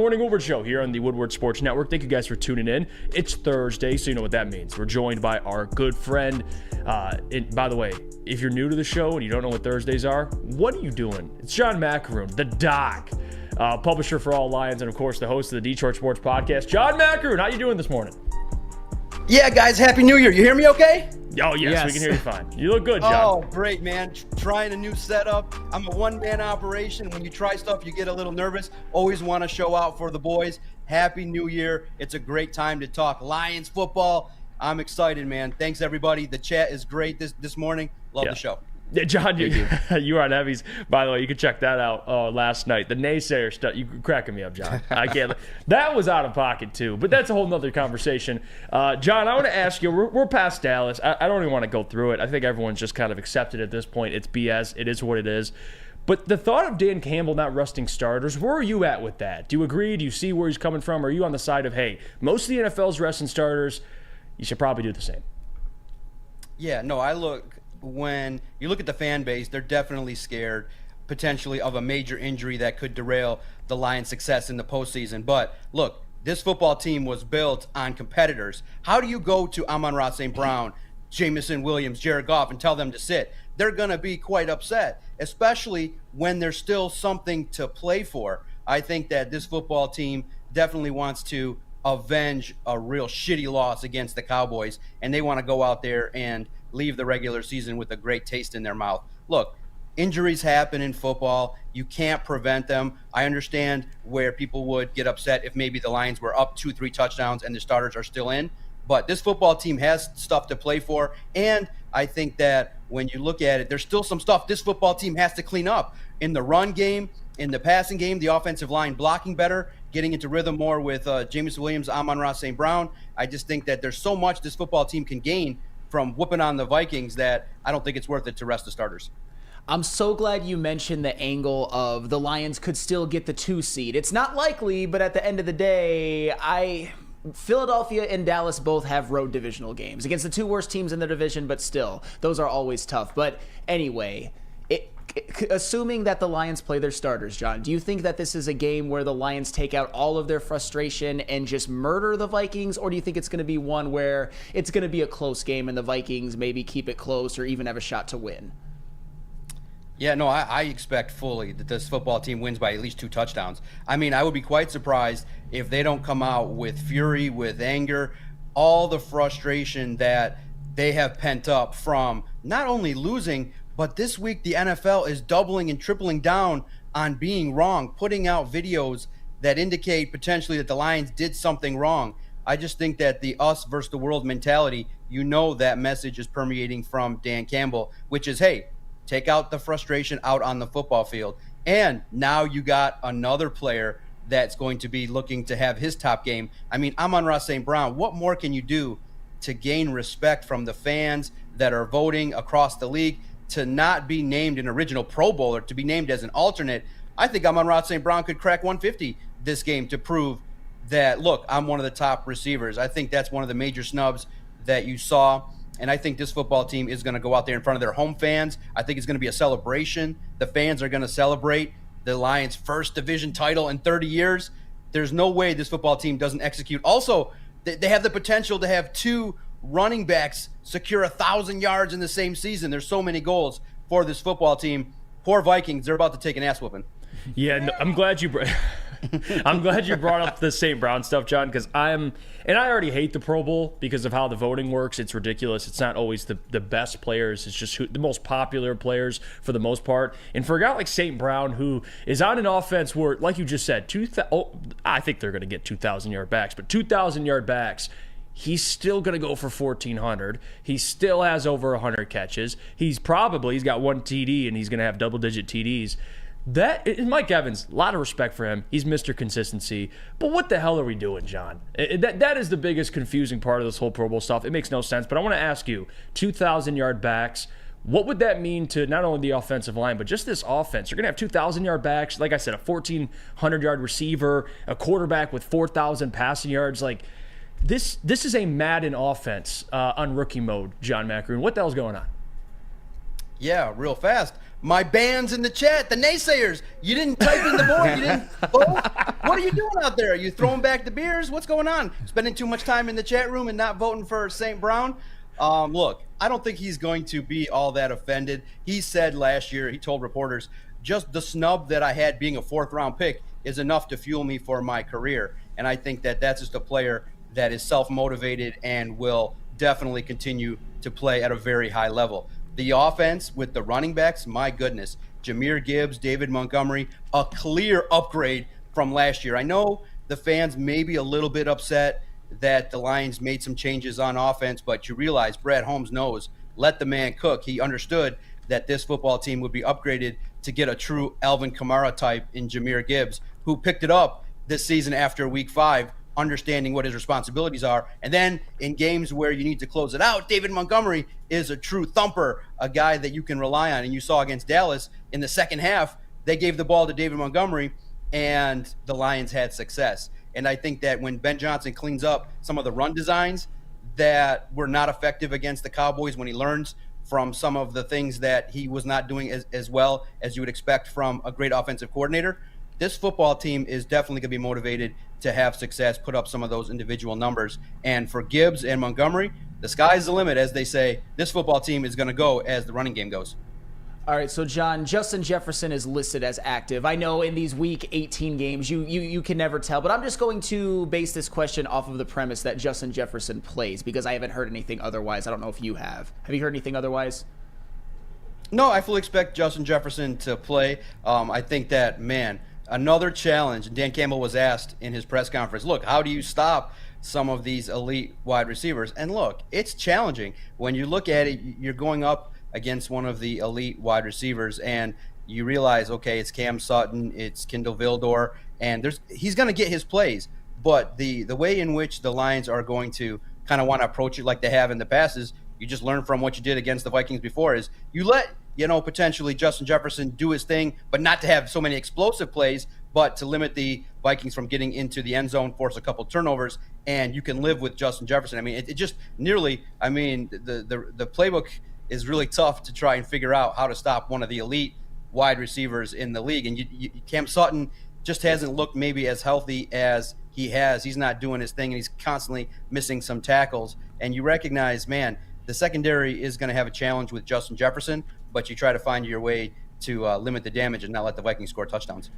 Morning Woodward Show here on the Woodward Sports Network. Thank you guys for tuning in. It's Thursday, so you know what that means. We're joined by our good friend. And by the way, if you're new to the show and you don't know what Thursdays are, what are you doing? It's John Macaroon, the Doc, publisher for All Lions, and of course the host of the Detroit Sports Podcast. John Macaroon, how you doing this morning? Yeah, guys, Happy New Year. You hear me okay? Oh, yes, we can hear you fine. You look good, John. Oh, great, man. Trying a new setup. I'm a one-man operation. When you try stuff, you get a little nervous. Always want to show out for the boys. Happy New Year. It's a great time to talk Lions football. I'm excited, man. Thanks, everybody. The chat is great this morning. Love the show. Yeah, John, you are on Heavies. By the way, you can check that out last night. The naysayer stuff, you cracking me up, John. I can't. That was out of pocket too, but that's a whole nother conversation. John, I want to ask you. We're past Dallas. I don't even want to go through it. I think everyone's just kind of accepted at this point. It's BS. It is what it is. But the thought of Dan Campbell not resting starters, where are you at with that? Do you agree? Do you see where he's coming from? Or are you on the side of, hey, most of the NFL's resting starters, you should probably do the same? Yeah, no, when you look at the fan base, they're definitely scared potentially of a major injury that could derail the Lions' success in the postseason. But look, this football team was built on competitors. How do you go to Amon-Ra St. Brown, Jamison Williams, Jared Goff, and tell them to sit? They're going to be quite upset, especially when there's still something to play for. I think that this football team definitely wants to avenge a real shitty loss against the Cowboys, and they want to go out there and leave the regular season with a great taste in their mouth. Look, injuries happen in football. You can't prevent them. I understand where people would get upset if maybe the Lions were up 2-3 touchdowns and the starters are still in. But this football team has stuff to play for. And I think that when you look at it, there's still some stuff this football team has to clean up. In the run game, in the passing game, the offensive line blocking better, getting into rhythm more with James Williams, Amon-Ra St. Brown. I just think that there's so much this football team can gain from whooping on the Vikings that I don't think it's worth it to rest the starters. I'm so glad you mentioned the angle of the Lions could still get the 2 seed. It's not likely, but at the end of the day, Philadelphia and Dallas both have road divisional games against the 2 worst teams in the division, but still, those are always tough. But anyway, assuming that the Lions play their starters, John, do you think that this is a game where the Lions take out all of their frustration and just murder the Vikings, or do you think it's going to be one where it's going to be a close game and the Vikings maybe keep it close or even have a shot to win? Yeah, no, I expect fully that this football team wins by at least 2 touchdowns. I mean, I would be quite surprised if they don't come out with fury, with anger, all the frustration that they have pent up from not only losing, but this week the NFL is doubling and tripling down on being wrong, putting out videos that indicate potentially that the Lions did something wrong. I just think that the us versus the world mentality, that message is permeating from Dan Campbell, which is, hey, take out the frustration out on the football field. And now you got another player that's going to be looking to have his top game. I mean, Amon-Ra St. Brown, what more can you do to gain respect from the fans that are voting across the league? To not be named an original Pro Bowler, to be named as an alternate, I think Amon-Ra St. Brown could crack 150 this game to prove that, look, I'm one of the top receivers. I think that's one of the major snubs that you saw, and I think this football team is going to go out there in front of their home fans. I think it's going to be a celebration. The fans are going to celebrate the Lions' first division title in 30 years. There's no way this football team doesn't execute. Also, they have the potential to have 2 running backs secure 1,000 yards in the same season. There's so many goals for this football team. Poor Vikings, they're about to take an ass whooping. Yeah, no, I'm glad you brought up the St. Brown stuff, John, because I already hate the Pro Bowl because of how the voting works. It's ridiculous. It's not always the best players. It's just the most popular players for the most part. And for a guy like St. Brown, who is on an offense where, like you just said, I think they're going to get 2,000-yard backs, but 2,000-yard backs, he's still going to go for 1,400. He still has over 100 catches. He's got 1 TD, and he's going to have double-digit TDs. That is Mike Evans. A lot of respect for him. He's Mr. Consistency. But what the hell are we doing, John? That is the biggest confusing part of this whole Pro Bowl stuff. It makes no sense. But I want to ask you, 2,000-yard backs, what would that mean to not only the offensive line, but just this offense? You're going to have 2,000-yard backs, like I said, a 1,400-yard receiver, a quarterback with 4,000 passing yards. Like, this is a Madden offense on rookie mode, John Macaroon. What the hell's going on? Yeah, real fast. My bands in the chat, the naysayers. You didn't type in the board. You didn't vote. What are you doing out there? Are you throwing back the beers? What's going on? Spending too much time in the chat room and not voting for St. Brown? Look, I don't think he's going to be all that offended. He said last year, he told reporters, just the snub that I had being a 4th-round pick is enough to fuel me for my career. And I think that that's just a player that is self-motivated and will definitely continue to play at a very high level. The offense with the running backs, my goodness, Jahmyr Gibbs, David Montgomery, a clear upgrade from last year. I know the fans may be a little bit upset that the Lions made some changes on offense, but you realize Brad Holmes knows, let the man cook. He understood that this football team would be upgraded to get a true Alvin Kamara type in Jahmyr Gibbs, who picked it up this season after week 5, understanding what his responsibilities are. And then in games where you need to close it out, David Montgomery is a true thumper, a guy that you can rely on. And you saw against Dallas in the second half, they gave the ball to David Montgomery and the Lions had success. And I think that when Ben Johnson cleans up some of the run designs that were not effective against the Cowboys, when he learns from some of the things that he was not doing as well as you would expect from a great offensive coordinator, this football team is definitely going to be motivated to have success, put up some of those individual numbers. And for Gibbs and Montgomery, the sky's the limit, as they say. This football team is going to go as the running game goes. All right, so John, Justin Jefferson is listed as active. I know in these Week 18 games, you can never tell, but I'm just going to base this question off of the premise that Justin Jefferson plays, because I haven't heard anything otherwise. I don't know if you have. Have you heard anything otherwise? No, I fully expect Justin Jefferson to play. I think that, man, another challenge. Dan Campbell was asked in his press conference, look, how do you stop some of these elite wide receivers? And look, it's challenging. When you look at it, you're going up against one of the elite wide receivers, and you realize, okay, it's Cam Sutton, it's Kindle Vildor, and he's going to get his plays. But the way in which the Lions are going to kind of want to approach it like they have in the past is you just learn from what you did against the Vikings before, is you let, potentially Justin Jefferson do his thing, but not to have so many explosive plays, but to limit the Vikings from getting into the end zone, force a couple turnovers, and you can live with Justin Jefferson. I mean, it just nearly, the playbook is really tough to try and figure out how to stop one of the elite wide receivers in the league. And Cam Sutton just hasn't looked maybe as healthy as he has. He's not doing his thing, and he's constantly missing some tackles. And you recognize, man, the secondary is going to have a challenge with Justin Jefferson, but you try to find your way to limit the damage and not let the Vikings score touchdowns.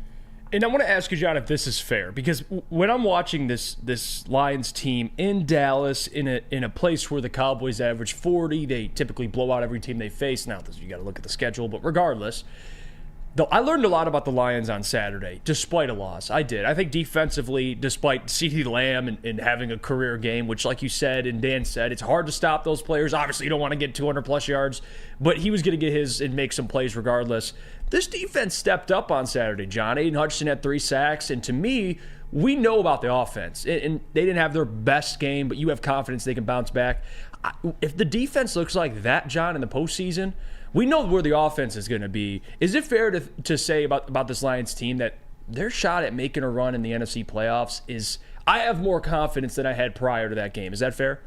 And I want to ask you, John, if this is fair, because when I'm watching this Lions team in Dallas, in a place where the Cowboys average 40, they typically blow out every team they face. Now, you got to look at the schedule, but regardless, I learned a lot about the Lions on Saturday, despite a loss. I did. I think defensively, despite CeeDee Lamb and having a career game, which, like you said and Dan said, it's hard to stop those players. Obviously, you don't want to get 200-plus yards, but he was going to get his and make some plays regardless. This defense stepped up on Saturday, John. Aiden Hutchinson had 3 sacks, and to me, we know about the offense. And they didn't have their best game, but you have confidence they can bounce back. If the defense looks like that, John, in the postseason, we know where the offense is going to be. Is it fair to say about this Lions team that their shot at making a run in the NFC playoffs is – I have more confidence than I had prior to that game. Is that fair?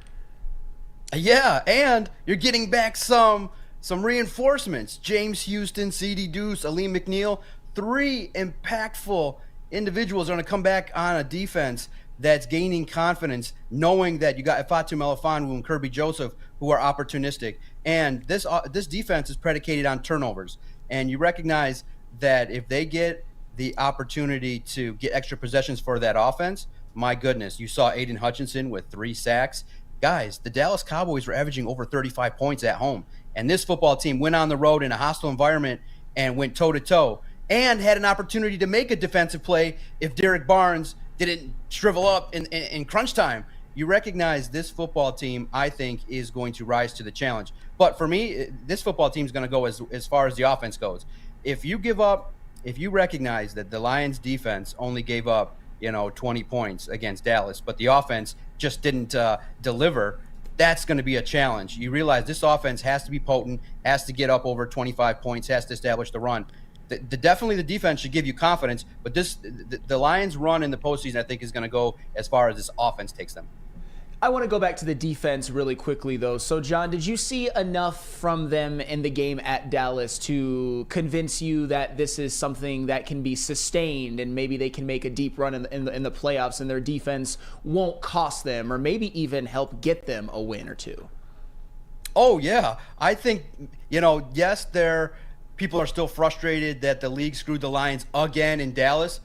Yeah, and you're getting back some reinforcements. James Houston, C.D. Deuce, Aleem McNeil, 3 impactful individuals are going to come back on a defense that's gaining confidence, knowing that you got Ifatu Melifonwu and Kirby Joseph, who are opportunistic. And this defense is predicated on turnovers. And you recognize that if they get the opportunity to get extra possessions for that offense, my goodness, you saw Aiden Hutchinson with 3 sacks. Guys, the Dallas Cowboys were averaging over 35 points at home. And this football team went on the road in a hostile environment and went toe-to-toe and had an opportunity to make a defensive play if Derek Barnes didn't shrivel up in crunch time. You recognize this football team, I think, is going to rise to the challenge. But for me, this football team is going to go as far as the offense goes. If you recognize that the Lions defense only gave up, 20 points against Dallas, but the offense just didn't deliver, that's going to be a challenge. You realize this offense has to be potent, has to get up over 25 points, has to establish the run. Definitely the defense should give you confidence, but the Lions run in the postseason, I think, is going to go as far as this offense takes them. I want to go back to the defense really quickly, though. So, John, did you see enough from them in the game at Dallas to convince you that this is something that can be sustained and maybe they can make a deep run in the playoffs and their defense won't cost them or maybe even help get them a win or two? Oh, yeah. I think, yes, people are still frustrated that the league screwed the Lions again in Dallas,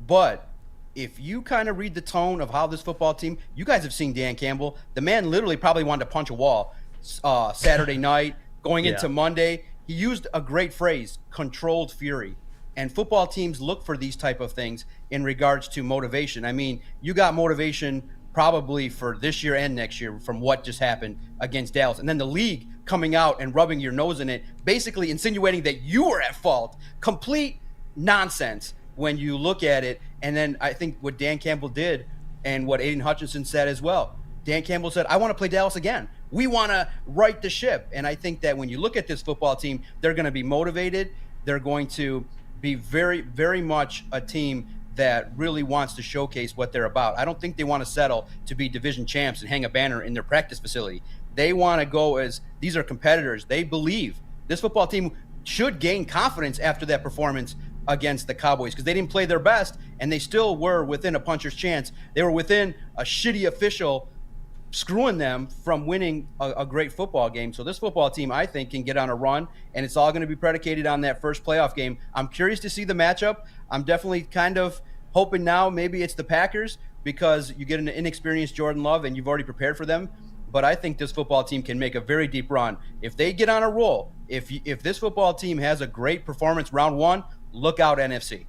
but if you kind of read the tone of how this football team, you guys have seen Dan Campbell. The man literally probably wanted to punch a wall Saturday night, going into Monday. He used a great phrase, controlled fury. And football teams look for these type of things in regards to motivation. I mean, you got motivation probably for this year and next year from what just happened against Dallas. And then the league coming out and rubbing your nose in it, basically insinuating that you were at fault. Complete nonsense when you look at it. And then I think what Dan Campbell did and what Aiden Hutchinson said as well. Dan Campbell said, I want to play Dallas again. We want to right the ship. And I think that when you look at this football team, they're going to be motivated. They're going to be very, very much a team that really wants to showcase what they're about. I don't think they want to settle to be division champs and hang a banner in their practice facility. They want to go as these are competitors. They believe this football team should gain confidence after that performance against the Cowboys because they didn't play their best and they still were within a puncher's chance. They were within a shitty official screwing them from winning a great football game. So this football team, I think, can get on a run, and it's all going to be predicated on that first playoff game. I'm curious to see the matchup. I'm definitely kind of hoping now maybe it's the Packers because you get an inexperienced Jordan Love and you've already prepared for them. But I think this football team can make a very deep run. If they get on a roll, if this football team has a great performance round one, look out NFC.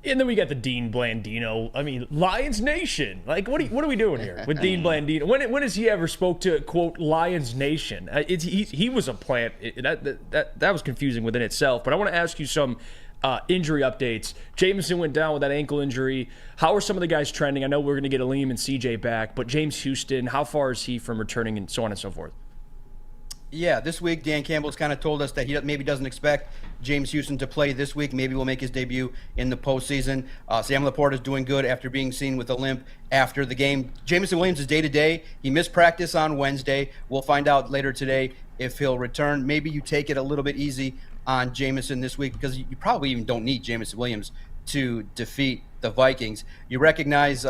And then we got the Dean Blandino. I mean, Lions Nation. Like, what are we doing here with Dean Blandino? When has he ever spoke to, quote, Lions Nation? He was a plant. That was confusing within itself. But I want to ask you some injury updates. Jameson went down with that ankle injury. How are some of the guys trending? I know we're going to get Aleem and CJ back, but James Houston, how far is he from returning and so on and so forth? Yeah, this week Dan Campbell's kind of told us that he maybe doesn't expect James Houston to play this week. Maybe we'll make his debut in the postseason. Sam Laporte is doing good after being seen with a limp after the game. Jameson Williams is day-to-day. He missed practice on Wednesday. We'll find out later today if he'll return. Maybe you take it a little bit easy on Jameson this week because you probably even don't need Jameson Williams to defeat the Vikings. You recognize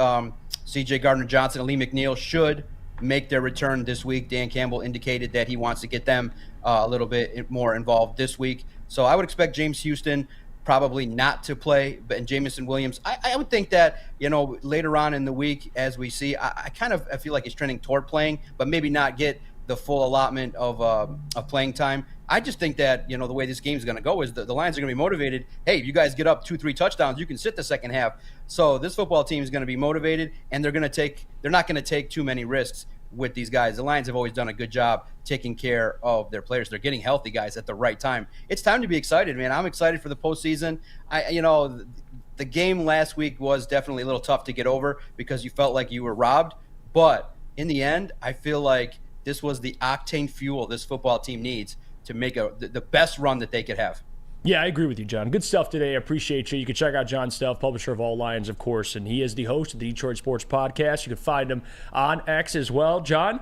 C.J. Gardner-Johnson and Lee McNeil should make their return this week. Dan Campbell indicated that he wants to get them a little bit more involved this week. So I would expect James Houston probably not to play, but in Jameson Williams, I would think that, later on in the week, as we see, I feel like he's trending toward playing, but maybe not get the full allotment of playing time. I just think that, the way this game is going to go is the Lions are going to be motivated. Hey, if you guys get up 2-3 touchdowns, you can sit the second half. So this football team is going to be motivated, and they're not going to take too many risks with these guys. The Lions have always done a good job taking care of their players. They're getting healthy guys at the right time. It's time to be excited, man. I'm excited for the postseason. The game last week was definitely a little tough to get over because you felt like you were robbed. But in the end, I feel like this was the octane fuel this football team needs to make the best run that they could have. Yeah, I agree with you, John. Good stuff today. I appreciate you. You can check out John Steff, publisher of All Lions, of course, and he is the host of the Detroit Sports Podcast. You can find him on X as well. John,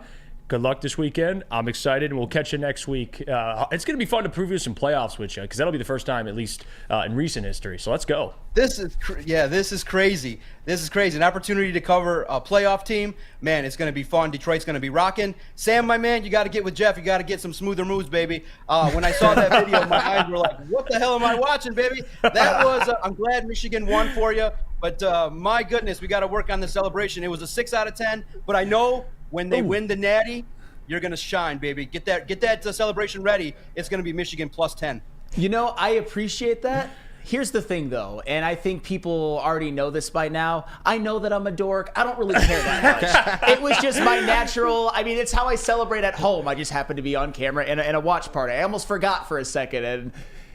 good luck this weekend. I'm excited, and we'll catch you next week. It's going to be fun to preview some playoffs with you because that'll be the first time, at least in recent history. So let's go. This is crazy. This is crazy. An opportunity to cover a playoff team. Man, it's going to be fun. Detroit's going to be rocking. Sam, my man, you got to get with Jeff. You got to get some smoother moves, baby. When I saw that video, my eyes were like, what the hell am I watching, baby? That was I'm glad Michigan won for you. But my goodness, we got to work on the celebration. It was a 6 out of 10. But I know when they win the Natty, you're going to shine, baby. Get that celebration ready. It's going to be Michigan plus 10. I appreciate that. Here's the thing, though, and I think people already know this by now. I know that I'm a dork. I don't really care that much. It was just my natural. I mean, it's how I celebrate at home. I just happened to be on camera in a watch party. I almost forgot for a second, and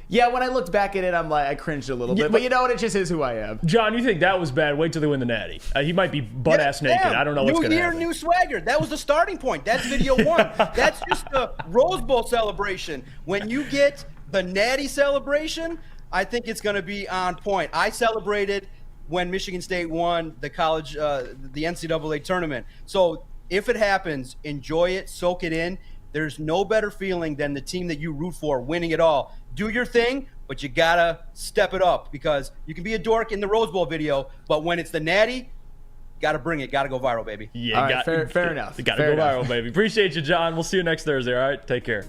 yeah, when I looked back at it, I'm like, I cringed a little bit. But you know what? It just is who I am. John, you think that was bad? Wait till they win the Natty. He might be butt-ass naked. I don't know what's going to happen. New year, new swagger. That was the starting point. That's video one. That's just the Rose Bowl celebration. When you get the Natty celebration, I think it's going to be on point. I celebrated when Michigan State won the college, the NCAA tournament. So if it happens, enjoy it, soak it in. There's no better feeling than the team that you root for winning it all. Do your thing, but you gotta step it up, because you can be a dork in the Rose Bowl video, but when it's the Natty, gotta bring it, gotta go viral, baby. Yeah, all right, fair enough. Gotta go viral, baby. Appreciate you, John. We'll see you next Thursday. All right, take care.